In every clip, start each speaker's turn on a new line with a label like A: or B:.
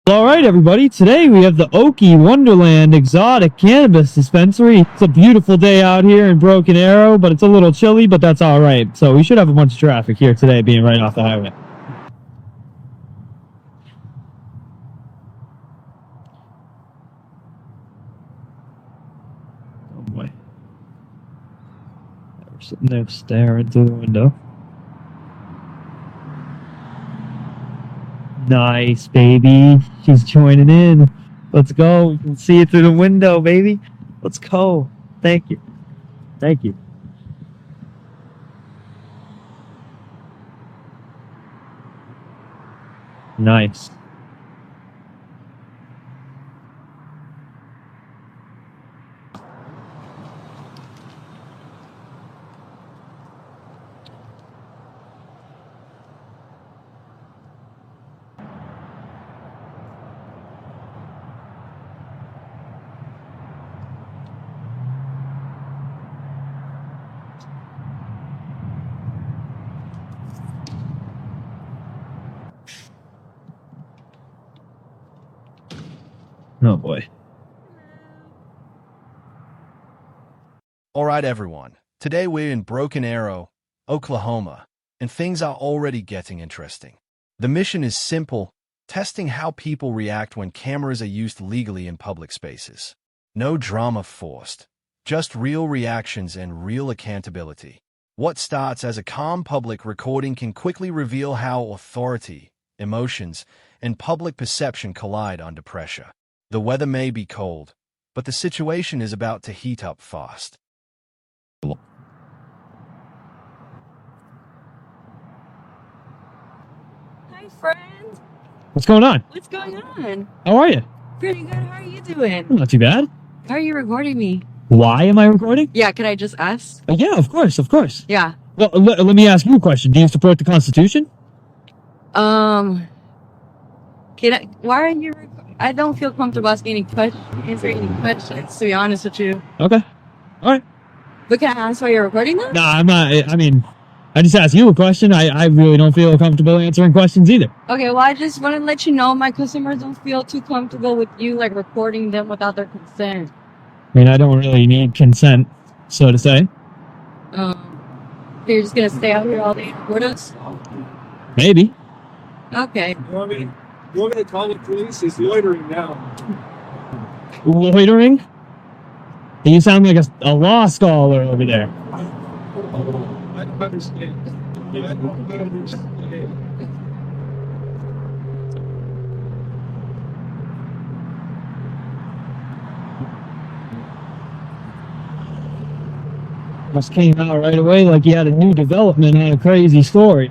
A: All right, everybody. Today we have the Okie Wonderland Exotic Cannabis Dispensary. It's a beautiful day out here in Broken Arrow, but it's a little chilly, but that's all right. So we should have a bunch of traffic here today, being right off the highway. Oh boy. We're sitting there staring through the window. Nice, baby. She's joining in. Let's go. We can see it through the window, baby. Let's go. Thank you. Thank you. Nice. Oh boy.
B: All right, everyone. Today we're in Broken Arrow, Oklahoma, and things are already getting interesting. The mission is simple, testing how people react when cameras are used legally in public spaces. No drama forced, just real reactions and real accountability. What starts as a calm public recording can quickly reveal how authority, emotions, and public perception collide under pressure. The weather may be cold, but the situation is about to heat up fast.
C: Hi, friend.
A: What's going on?
C: What's going on?
A: How are you?
C: Pretty good. How are you doing?
A: Not too bad.
C: How are you recording me?
A: Why am I recording?
C: Yeah, can I just ask?
A: Yeah, of course, of course.
C: Yeah.
A: Well, let me ask you a question. Do you support the Constitution?
C: Can I? Why are you? I don't feel comfortable answering any questions. To be honest with you.
A: Okay. All right.
C: But can I ask why you're recording them?
A: Nah, I'm not. I mean, I just asked you a question. I really don't feel comfortable answering questions either.
C: Okay. Well, I just want to let you know my customers don't feel too comfortable with you like recording them without their consent.
A: I mean, I don't really need consent, so to say.
C: You're just gonna stay out here all day and record us?
A: Maybe.
C: Okay.
D: You want me to call the police? He's loitering now.
A: Loitering? You sound like a law scholar over there.
D: I don't understand. I don't understand.
A: Must came out right away like you had a new development on a crazy story.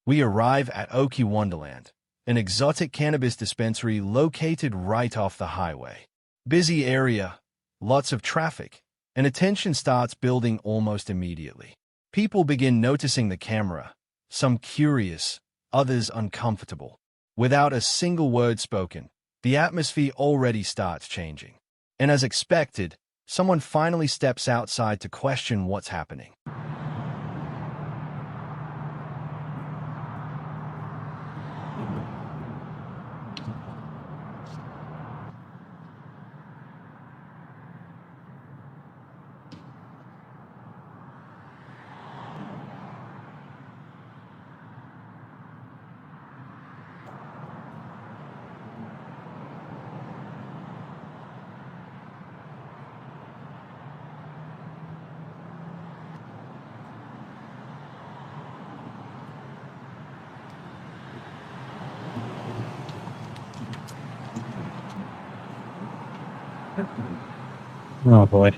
B: We arrive at Okie Wonderland, an exotic cannabis dispensary located right off the highway. Busy area, lots of traffic, and attention starts building almost immediately. People begin noticing the camera, some curious, others uncomfortable. Without a single word spoken, the atmosphere already starts changing. And as expected, someone finally steps outside to question what's happening.
A: Oh boy.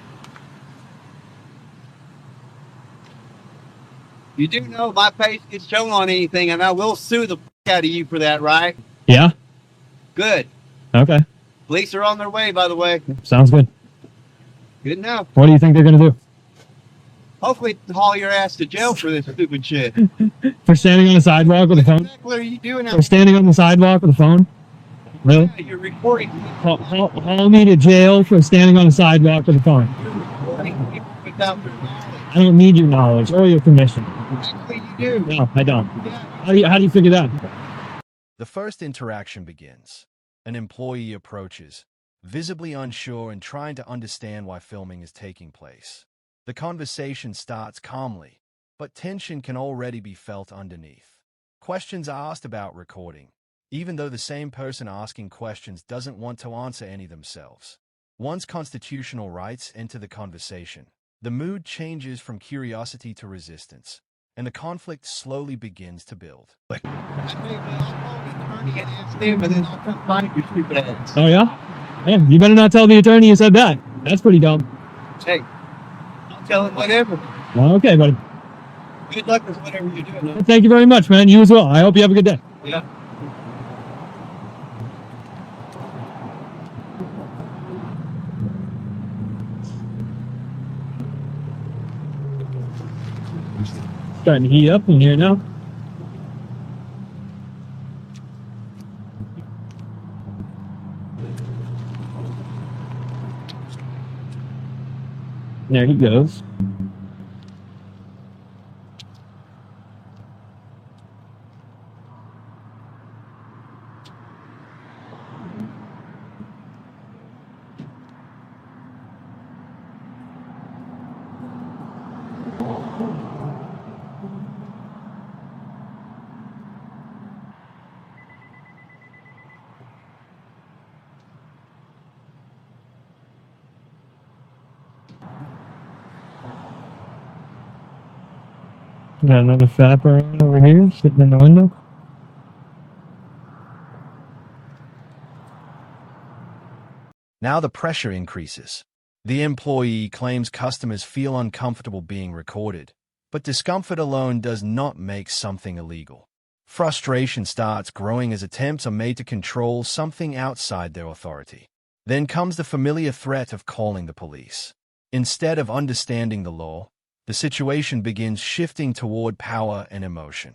E: You do know my face gets shown on anything, and I will sue the out of you for that, right?
A: Yeah?
E: Good.
A: Okay.
E: Police are on their way, by the way.
A: Sounds good.
E: Good enough.
A: What do you think they're gonna do?
E: Hopefully haul your ass to jail for this stupid shit.
A: For standing on the sidewalk with a phone?
E: What exactly are you doing
A: For
E: out
A: standing on the sidewalk with a phone? Really?
E: there? You're recording.
A: Haul me to jail for standing on the sidewalk with a phone.
E: You're recording people without their knowledge.
A: I don't need your knowledge or your permission.
E: Actually, you do.
A: No, I don't.
E: Yeah.
A: How do you figure that?
B: The first interaction begins. An employee approaches, visibly unsure and trying to understand why filming is taking place. The conversation starts calmly, but tension can already be felt underneath. Questions are asked about recording, even though the same person asking questions doesn't want to answer any themselves. Once constitutional rights enter the conversation, the mood changes from curiosity to resistance, and the conflict slowly begins to build.
A: Oh, yeah? Yeah, you better not tell the attorney you said that. That's pretty dumb.
E: Hey, I'll tell him whatever.
A: Okay, buddy.
E: Good luck with whatever you're doing. Man.
A: Thank you very much, man. You as well. I hope you have a good day.
E: Yeah.
A: Starting to heat up in here now. There he goes. Got another flapper over here, sitting in the window.
B: Now the pressure increases. The employee claims customers feel uncomfortable being recorded, but discomfort alone does not make something illegal. Frustration starts growing as attempts are made to control something outside their authority. Then comes the familiar threat of calling the police. Instead of understanding the law, the situation begins shifting toward power and emotion.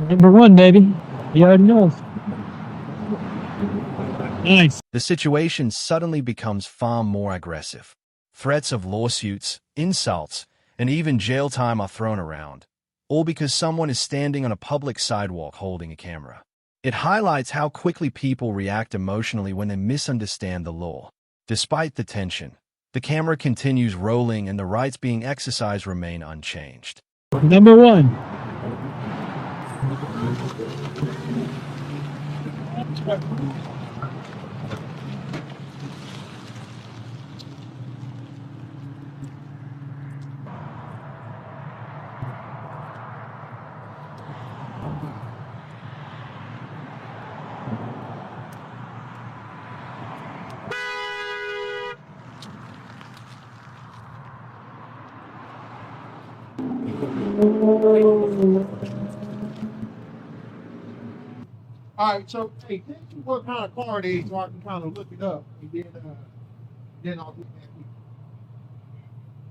A: Number one, baby. You already know. Nice.
B: The situation suddenly becomes far more aggressive. Threats of lawsuits, insults, and even jail time are thrown around, all because someone is standing on a public sidewalk holding a camera. It highlights how quickly people react emotionally when they misunderstand the law. Despite the tension, the camera continues rolling and the rights being exercised remain unchanged.
A: Number one.
F: All right, so hey, tell me what kind of car it is so I can kind of look it up, and then I'll get back with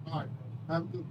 F: you. All right, have a good one.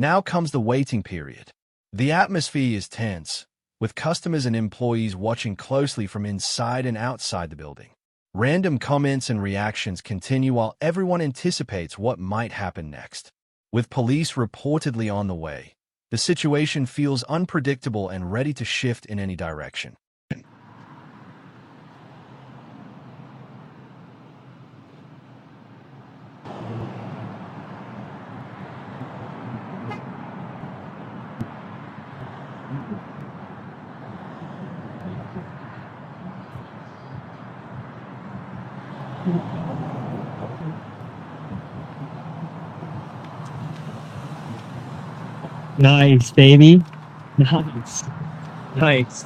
B: Now comes the waiting period. The atmosphere is tense, with customers and employees watching closely from inside and outside the building. Random comments and reactions continue while everyone anticipates what might happen next. With police reportedly on the way, the situation feels unpredictable and ready to shift in any direction.
A: Nice, baby. Nice. Nice.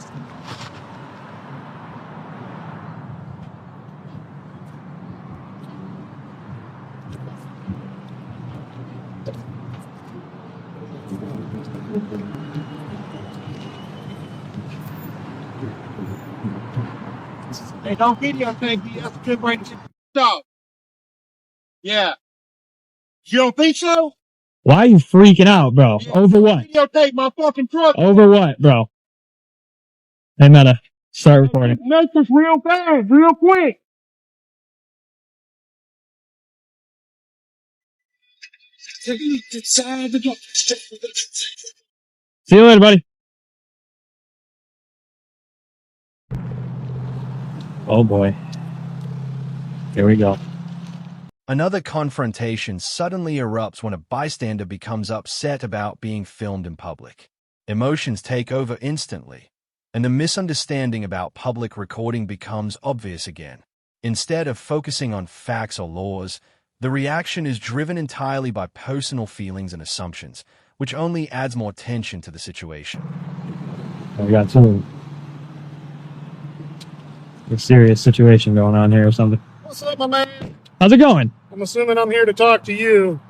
F: Hey, don't videotape me. That's a good way to get stop. Yeah. You don't think so?
A: Why are you freaking out, bro?
F: Yeah.
A: Over what?
F: Videotape my fucking truck.
A: Over what, bro? Hey, Meta, start recording.
F: Make this real fast, real quick.
A: See you later, buddy. Oh boy. Here we go.
B: Another confrontation suddenly erupts when a bystander becomes upset about being filmed in public. Emotions take over instantly, and the misunderstanding about public recording becomes obvious again. Instead of focusing on facts or laws, the reaction is driven entirely by personal feelings and assumptions, which only adds more tension to the situation.
A: We got a serious situation going on here or something.
F: What's up, my man?
A: How's it going?
F: I'm assuming I'm here to talk to you.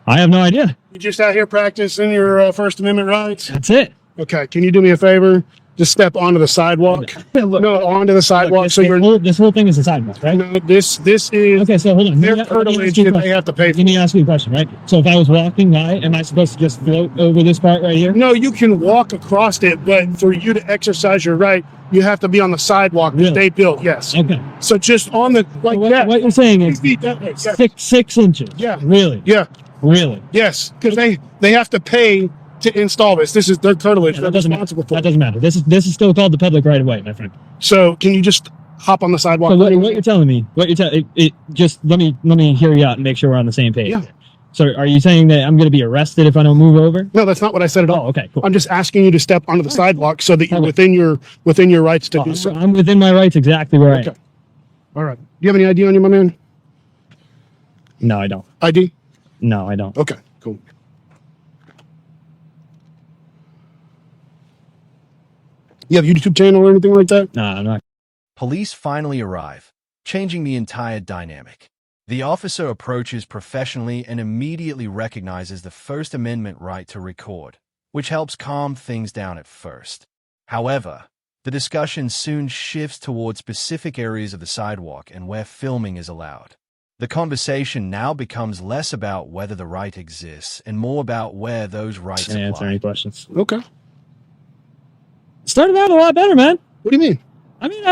A: I have no idea.
F: You just out here practicing your First Amendment rights?
A: That's it.
F: Okay, can you do me a favor? Just step onto the sidewalk.
A: Look,
F: No, onto the sidewalk.
A: look,
F: So you're
A: this whole thing is a sidewalk, right?
F: no, this is
A: Okay, so hold on.
F: their
A: Let me
F: curtilage
A: ask you a
F: that they
A: question.
F: have to pay for.
A: Let me ask you a question, right? So if I was walking by, am I supposed to just float over this part right here?
F: No, you can walk across it, but for you to exercise your right, you have to be on the sidewalk that
A: Really?
F: they built. Yes.
A: Okay.
F: So just on the like
A: So
F: that.
A: what you're saying
F: 6
A: is
F: feet that way. Yeah.
A: 6 inches.
F: Yeah.
A: Really?
F: Yeah.
A: Really?
F: Yes. Because they have to pay to install this. This is their curtilage.
A: Yeah,
F: They're
A: that doesn't matter.
F: responsible for
A: That
F: it.
A: doesn't matter. This is still called the public right of way, my friend.
F: So can you just hop on the sidewalk?
A: So what you're telling me, just let me hear you out and make sure we're on the same page.
F: Yeah.
A: So are you saying that I'm going to be arrested if I don't move over?
F: No, that's not what I said at all.
A: Oh, okay, cool.
F: I'm just asking you to step onto the sidewalk so that you're
A: Okay.
F: within your rights to do so.
A: I'm within my rights exactly where I
F: Okay.
A: am.
F: All right. Do you have any ID on you, my man?
A: No, I don't.
F: ID?
A: No, I don't.
F: Okay, cool. You have a YouTube channel or anything like that?
A: No, I'm not.
B: Police finally arrive, changing the entire dynamic. The officer approaches professionally and immediately recognizes the First Amendment right to record, which helps calm things down at first. However, the discussion soon shifts towards specific areas of the sidewalk and where filming is allowed. The conversation now becomes less about whether the right exists and more about where those rights
A: Can't answer
B: apply.
A: any questions.
F: Okay.
A: Started out a lot better, man.
F: What do you mean?
A: I mean,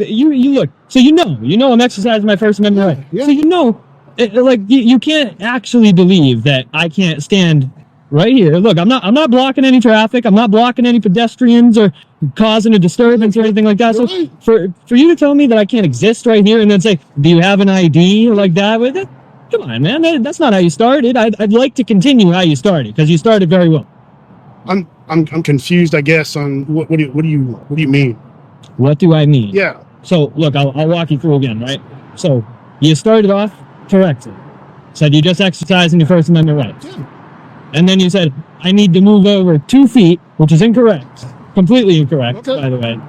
A: you look. So you know I'm exercising my First Amendment right.
F: Yeah.
A: So you can't actually believe that I can't stand right here. Look, I'm not blocking any traffic. I'm not blocking any pedestrians or causing a disturbance or anything like that. So
F: Right.
A: for you to tell me that I can't exist right here and then say, do you have an ID like that? With it? Come on, man. That's not how you started. I'd like to continue how you started because you started very well.
F: I'm confused, I guess, on what do you mean?
A: What do I mean?
F: Yeah.
A: So look, I'll walk you through again, right? So you started off correctly. Said you just exercising your First Amendment rights.
F: Yeah.
A: And then you said, I need to move over 2 feet, which is incorrect. Completely incorrect,
F: Okay.
A: by the way.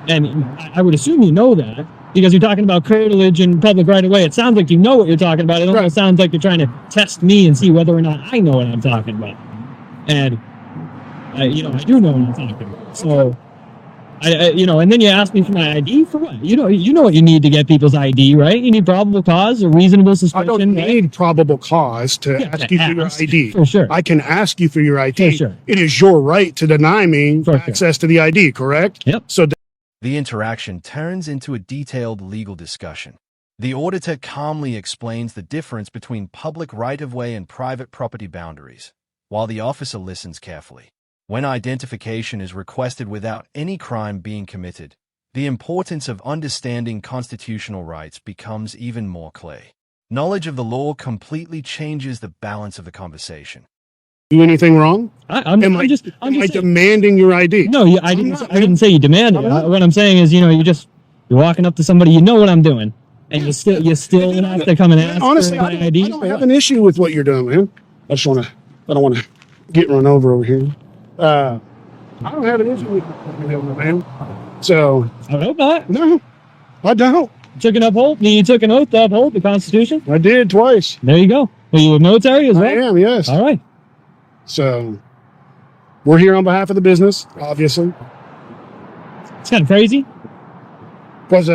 A: And I would assume you know that because you're talking about curtilage and public right of way. It sounds like you know what you're talking about. It almost
F: Right.
A: sounds like you're trying to test me and see whether or not I know what I'm talking about. And I do know what I'm talking about. So And then you ask me for my ID for what? You know what you need to get people's ID, right? You need probable cause or reasonable
G: I
A: suspicion.
G: don't
A: right?
G: need probable cause to
A: Yeah,
G: ask you for your
A: ask,
G: ID.
A: for sure.
G: I can ask you for your ID.
A: For sure.
G: It is your right to deny me
A: For
G: access to the ID, correct?
A: Yep.
G: So
B: The interaction turns into a detailed legal discussion. The auditor calmly explains the difference between public right-of-way and private property boundaries, while the officer listens carefully. When identification is requested without any crime being committed, the importance of understanding constitutional rights becomes even more clear. Knowledge of the law completely changes the balance of the conversation.
G: do anything wrong?
A: I'm just saying-
G: demanding your ID?
A: No, I didn't.
G: not,
A: I didn't say you demanded.
G: I'm not.
A: What I'm saying is, you're walking up to somebody, you know what I'm doing, and you still have to come and ask
G: Honestly,
A: for my ID.
G: I don't have an issue with what you're doing, man. I don't want to get run over here. I don't have an issue with what you're doing, man. So,
A: I hope not.
G: no, I don't.
A: You took an oath to uphold the Constitution.
G: I did twice.
A: There you go. Are you a military as well?
G: I am, yes.
A: All right.
G: So, we're here on behalf of the business, obviously.
A: It's kind of crazy.
G: Because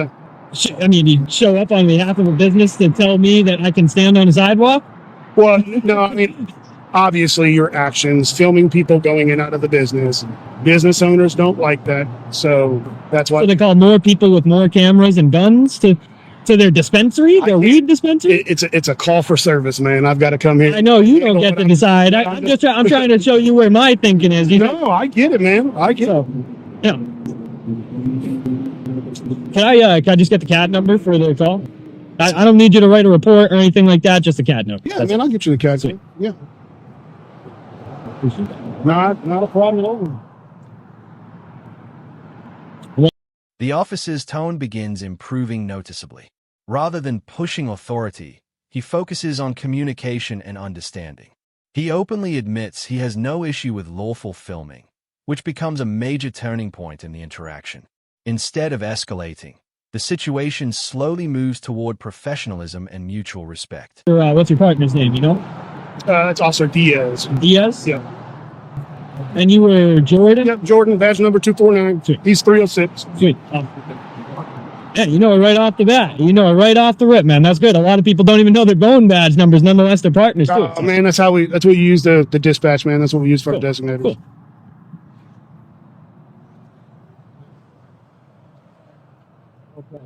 A: You show up on behalf of a business to tell me that I can stand on a sidewalk?
G: well, no, I mean, obviously your actions, filming people going in and out of the business owners don't like that. So that's why
A: So they call more people with more cameras and guns to their dispensary, their weed dispensary?
G: it's a call for service, man. I've got to come here.
A: I know you don't get to decide. I'm trying to show you where my thinking is.
G: No, I get it, man. I get it.
A: So, yeah. Can I just get the CAD number for the call? I don't need you to write a report or anything like that. Just a CAD number.
G: Yeah, man, I'll get you the calculator. Yeah. Not a problem at all.
B: The officer's tone begins improving noticeably. Rather than pushing authority, he focuses on communication and understanding. He openly admits he has no issue with lawful filming, which becomes a major turning point in the interaction. Instead of escalating, the situation slowly moves toward professionalism and mutual respect.
A: What's your partner's name,
G: It's also Diaz.
A: Diaz?
G: Yeah.
A: And you were Jordan?
G: Yep, Jordan, badge number 249.
A: Sweet.
G: He's 306.
A: Sweet. Yeah, you know it right off the bat. You know it right off the rip, man. That's good. A lot of people don't even know their bone badge numbers. Nonetheless, they're partners too.
G: Oh, man, that's what you use the dispatch, man. That's what we use for our designators.
A: Cool. Okay.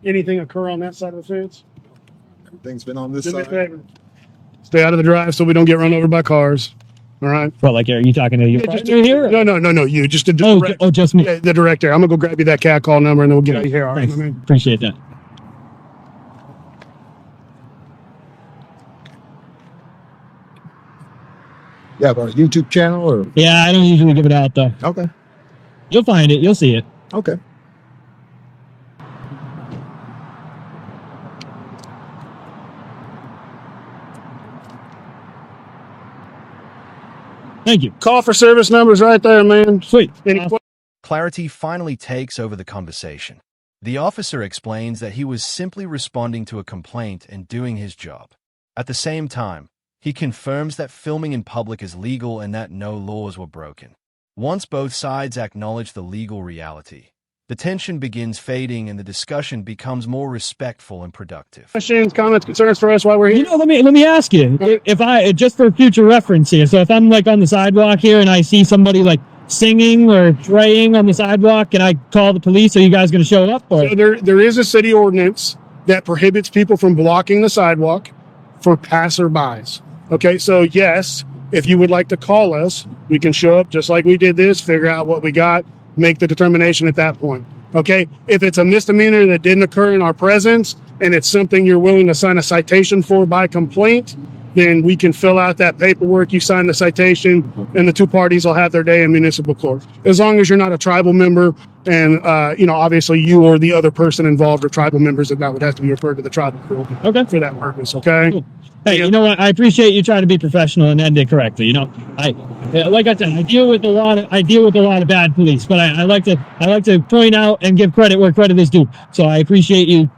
G: Anything occur on that side of the fence?
H: Everything's been on this
G: Do me a
H: side.
G: favor. Stay out of the drive so we don't get run over by cars. All right.
A: Well, like, are you talking to your partner here?
G: No, you. Just to
A: Just me.
G: the director. I'm gonna go grab you that cat call number and then we'll get out of here. All right,
A: Thanks.
G: my man.
A: Appreciate that.
H: Yeah, but our YouTube channel or
A: Yeah, I don't usually give it out though.
H: okay,
A: You'll find it. You'll see it.
H: okay.
A: Thank you.
G: Call for service numbers right there, man.
A: Sweet.
G: Any
A: Awesome.
B: Clarity finally takes over the conversation. The officer explains that he was simply responding to a complaint and doing his job. At the same time, he confirms that filming in public is legal and that no laws were broken. Once both sides acknowledge the legal reality, the tension begins fading and the discussion becomes more respectful and productive.
G: questions, comments, concerns for us while we're here?
A: Let me ask you, if I, just for future reference here, so if I'm like on the sidewalk here and I see somebody like singing or praying on the sidewalk, can I call the police? Are you guys going to show up? Or?
G: So there is a city ordinance that prohibits people from blocking the sidewalk for passerbys. Okay, so yes, if you would like to call us, we can show up just like we did this, figure out what we got, make the determination at that point. Okay, if it's a misdemeanor that didn't occur in our presence and it's something you're willing to sign a citation for by complaint, then we can fill out that paperwork. You sign the citation and the two parties will have their day in municipal court. As long as you're not a tribal member and, obviously you or the other person involved are tribal members, and that would have to be referred to the tribal court
A: Okay.
G: for that purpose. Okay.
A: Cool. Hey, you know what? I appreciate you trying to be professional and end it correctly. You know, like I said, I deal with a lot of bad police, but I like to point out and give credit where credit is due. So I appreciate you,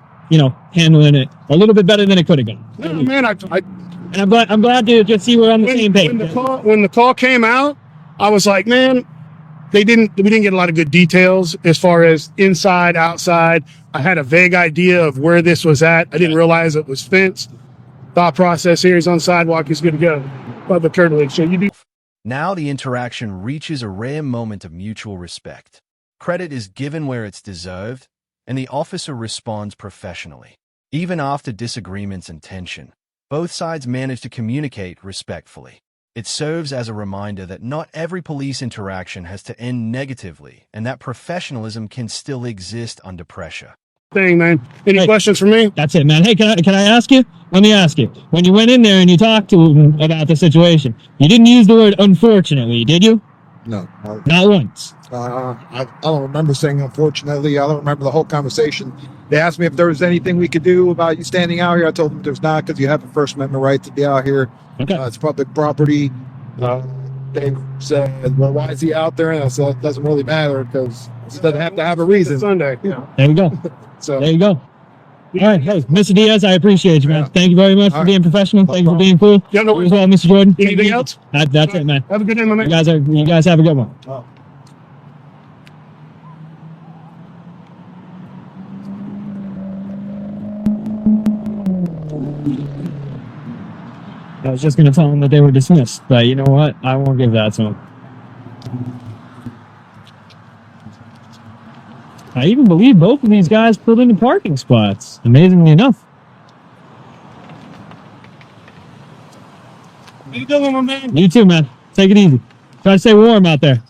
A: handling it a little bit better than it could have gone.
G: No, man,
A: And I'm glad to just see we're on the same page.
G: when the call came out, I was like, man, we didn't get a lot of good details as far as inside, outside. I had a vague idea of where this was at. I didn't realize it was fenced. Thought process here is on sidewalk, is good to go. Public curtilage. So you do.
B: Now the interaction reaches a rare moment of mutual respect. Credit is given where it's deserved, and the officer responds professionally. Even after disagreements and tension, both sides manage to communicate respectfully. It serves as a reminder that not every police interaction has to end negatively, and that professionalism can still exist under pressure.
G: Thing, man. Any questions for me?
A: That's it, man. Hey, can I ask you? Let me ask you. When you went in there and you talked to him about the situation, you didn't use the word unfortunately, did you?
H: No.
A: Not once.
H: I don't remember saying unfortunately. I don't remember the whole conversation. They asked me if there was anything we could do about you standing out here. I told them there's not, because you have a First Amendment right to be out here.
A: Okay.
H: It's public property. They said, well, why is he out there? And I said, it doesn't really matter, because he doesn't have to have a reason.
G: It's Sunday.
A: There you go.
H: So
A: There you go. All right, hey, Mr. Diaz, I appreciate you, man.
H: Yeah.
A: Thank you very much for
H: All
A: being professional. Thank you for being cool.
G: Yeah, no
A: You as well, Mr. Jordan.
G: Anything else?
A: That's it, man.
G: Have a good day, my man.
A: You guys have a good one. I was just gonna tell them that they were dismissed, but you know what? I won't give that to them. I even believe both of these guys pulled into parking spots, amazingly enough.
G: How you doing, my man?
A: You too, man. Take it easy. Try to stay warm out there.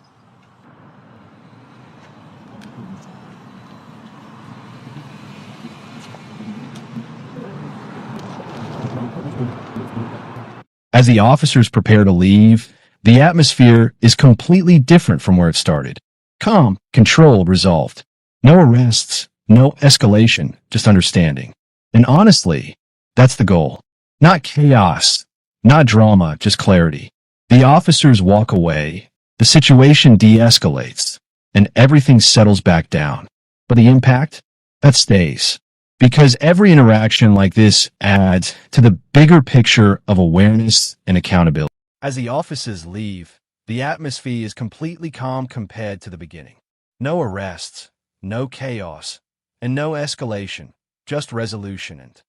B: As the officers prepare to leave, the atmosphere is completely different from where it started. Calm, controlled, resolved. No arrests, no escalation, just understanding. And honestly, that's the goal. Not chaos, not drama, just clarity. The officers walk away, the situation de-escalates, and everything settles back down. But the impact? That stays. Because every interaction like this adds to the bigger picture of awareness and accountability. As the officers leave, the atmosphere is completely calm compared to the beginning. No arrests, no chaos, and no escalation, just resolution and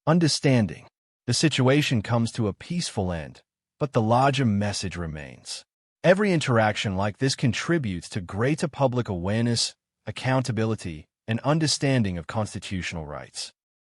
B: understanding. The situation comes to a peaceful end, but the larger message remains. Every interaction like this contributes to greater public awareness, accountability, and understanding of constitutional rights.